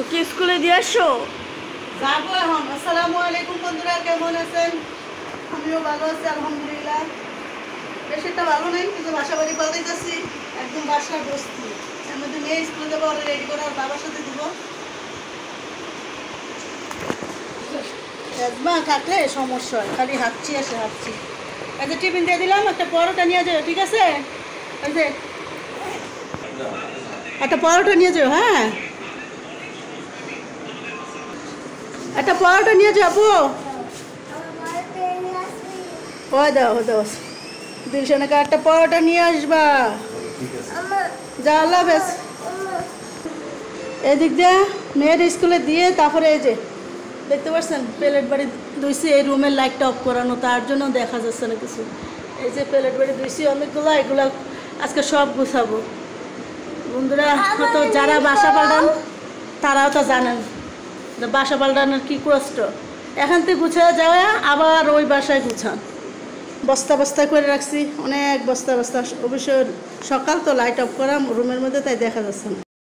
ওকে স্কুলে দিয়ে আসো। যাবো এখন। আসসালামু আলাইকুম বন্ধুরা, কেমন আছেন? আমিও ভালো আছি আলহামদুলিল্লাহ। বেশ একটা ভালো নেই, কিন্তু বাসা বাড়ি পাল্টাইতেছি, একদম বাসার বসছি। এর মধ্যে মেয়ে স্কুলে যাবো, ওরা রেডি করে আর বাবার সাথে দিব। একবার থাকলে সমস্যা হয়, খালি হাঁটছি আসে হাঁটছি। একটা টিফিন দিয়ে দিলাম, একটা পরোটা নিয়ে যাও, ঠিক আছে? ওই যে একটা পরোটা নিয়ে যাও। হ্যাঁ, একটা পরোটা নিয়ে যাবো। ওই দাও ওই দাও, দিলশানাকে একটা পরোটা নিয়ে আসবা। যা, আল্লাহ হাফেজ। এদিক দিয়ে মেয়ের স্কুলে দিয়ে তারপরে এই যে দেখতে পাচ্ছেন প্লেট বাড়ি ধুইছি, এই রুমের লাইটটা অফ করানো, তার জন্য দেখা যাচ্ছে না কিছু। এই যে প্লেট বাড়ি ধুইছি অনেকগুলো, এগুলো আজকে সব গুছাবো। বন্ধুরা হয়তো যারা বাসা পাল্টান তারাও তো জানেন যে বাসা পাল্টানোর কী কষ্ট। এখান থেকে গুছিয়ে যাওয়া আবার ওই বাসায় গুছান। বস্তা বস্তা করে রাখছি, অনেক বস্তা বস্তা। অবশ্য সকাল তো লাইট অফ করা রুমের মধ্যে, তাই দেখা যাচ্ছে না।